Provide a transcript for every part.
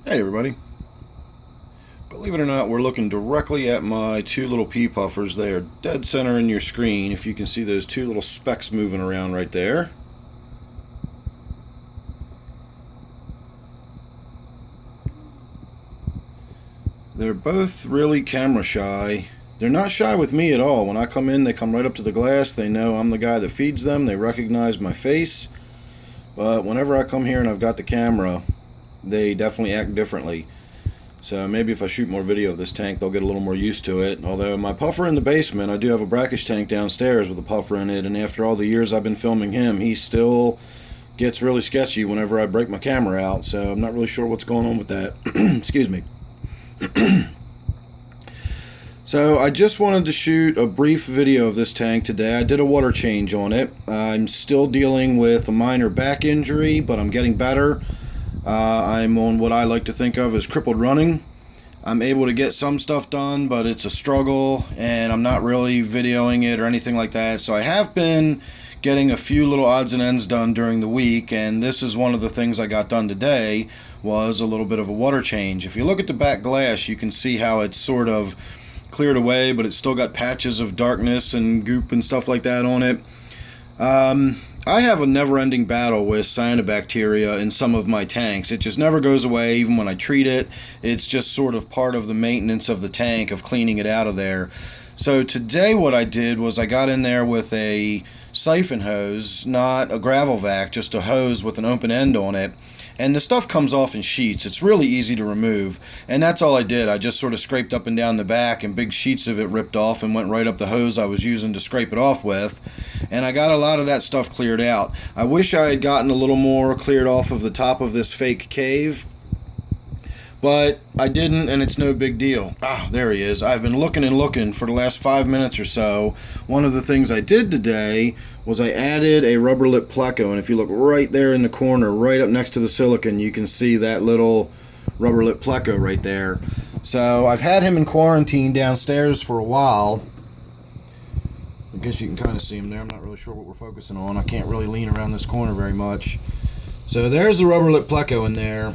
Hey everybody. Believe it or not, we're looking directly at my two little pea puffers. They are dead center in your screen. If you can see those two little specks moving around right there. They're both really camera shy. They're not shy with me at all. When I come in, they come right up to the glass. They know I'm the guy that feeds them. They recognize my face. But whenever I come here and I've got the camera, they definitely act differently. So maybe if I shoot more video of this tank, they'll get a little more used to it. Although my puffer in the basement, I do have a brackish tank downstairs with a puffer in it, and after all the years I've been filming him, he still gets really sketchy whenever I break my camera out, so I'm not really sure what's going on with that. Excuse me. So I just wanted to shoot a brief video of this tank today. I did a water change on it. I'm still dealing with a minor back injury, but I'm getting better. I'm on what I like to think of as crippled running. I'm able to get some stuff done, but it's a struggle, and I'm not really videoing it or anything like that. So I have been getting a few little odds and ends done during the week, and this is one of the things I got done today, was a little bit of a water change. If you look at the back glass, you can see how it's sort of cleared away, but it's still got patches of darkness and goop and stuff like that on it. I have a never-ending battle with cyanobacteria in some of my tanks. It just never goes away, even when I treat it. It's just sort of part of the maintenance of the tank, of cleaning it out of there. So today what I did was I got in there with a siphon hose, not a gravel vac, just a hose with an open end on it. And the stuff comes off in sheets. It's really easy to remove. And that's all I did. I just sort of scraped up and down the back, and big sheets of it ripped off and went right up the hose I was using to scrape it off with. And I got a lot of that stuff cleared out. I wish I had gotten a little more cleared off of the top of this fake cave, but I didn't, and it's no big deal. Ah, there he is. I've been looking and looking for the last 5 minutes or so. One of the things I did today was I added a rubber lip Pleco, and if you look right there in the corner, right up next to the silicon, you can see that little rubber lip Pleco right there. So I've had him in quarantine downstairs for a while. I guess you can kind of see him there. I'm not really sure what we're focusing on. I can't really lean around this corner very much. So there's the rubber lip Pleco in there,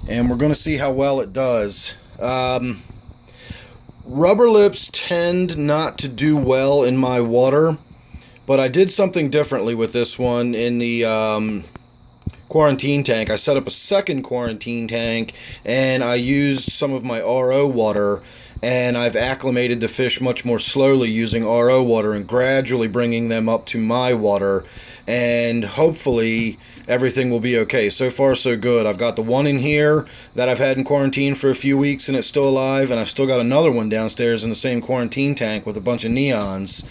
and we're going to see how well it does. Rubber lips tend not to do well in my water, but I did something differently with this one in the quarantine tank. I set up a second quarantine tank, and I used some of my RO water, and I've acclimated the fish much more slowly using RO water and gradually bringing them up to my water, and hopefully everything will be okay. So far so good. I've got the one in here that I've had in quarantine for a few weeks and it's still alive, and I've still got another one downstairs in the same quarantine tank with a bunch of neons,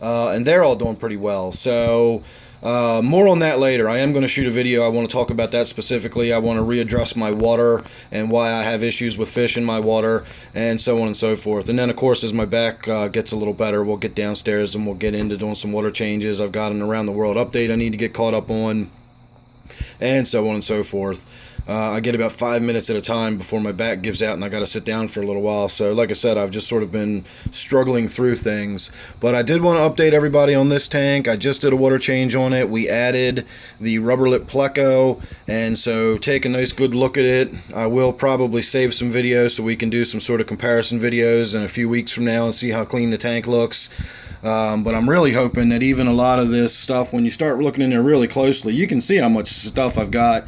and they're all doing pretty well. So more on that later. I am going to shoot a video. I want to talk about that specifically. I want to readdress my water and why I have issues with fish in my water, and so on and so forth. And then, of course, as my back gets a little better, we'll get downstairs and we'll get into doing some water changes. I've got an around the world update I need to get caught up on, and so on and so forth. I get about 5 minutes at a time before my back gives out and I got to sit down for a little while. So like I said, I've just sort of been struggling through things. But I did want to update everybody on this tank. I just did a water change on it. We added the rubber lip Pleco, and so take a nice good look at it. I will probably save some videos so we can do some sort of comparison videos in a few weeks from now and see how clean the tank looks. But I'm really hoping that even a lot of this stuff, when you start looking in there really closely, you can see how much stuff I've got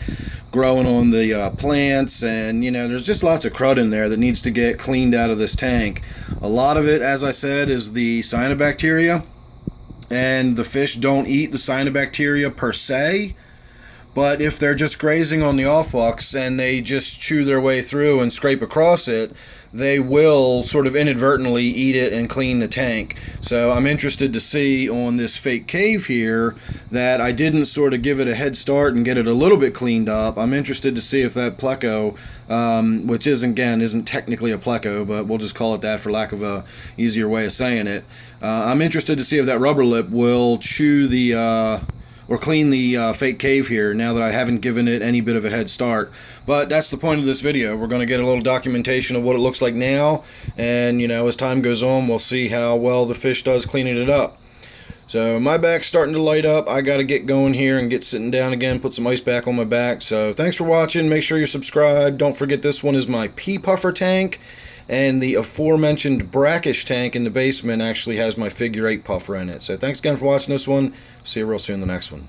growing on the plants, and there's just lots of crud in there that needs to get cleaned out of this tank. A lot of it, as I said, is the cyanobacteria, and the fish don't eat the cyanobacteria per se, but if they're just grazing on the off-bucks and they just chew their way through and scrape across it, they will sort of inadvertently eat it and clean the tank. So I'm interested to see on this fake cave here that I didn't sort of give it a head start and get it a little bit cleaned up. I'm interested to see if that Pleco, which isn't technically a Pleco, but we'll just call it that for lack of a easier way of saying it. I'm interested to see if that rubber lip will chew the or clean the fake cave here now that I haven't given it any bit of a head start. But that's the point of this video. We're going to get a little documentation of what it looks like now, and as time goes on, we'll see how well the fish does cleaning it up. So my back's starting to light up. I got to get going here and get sitting down again, put some ice back on my back. So thanks for watching. Make sure you're subscribed. Don't forget this one is my Pea Puffer Tank. And the aforementioned brackish tank in the basement actually has my figure 8 puffer in it. So thanks again for watching this one. See you real soon in the next one.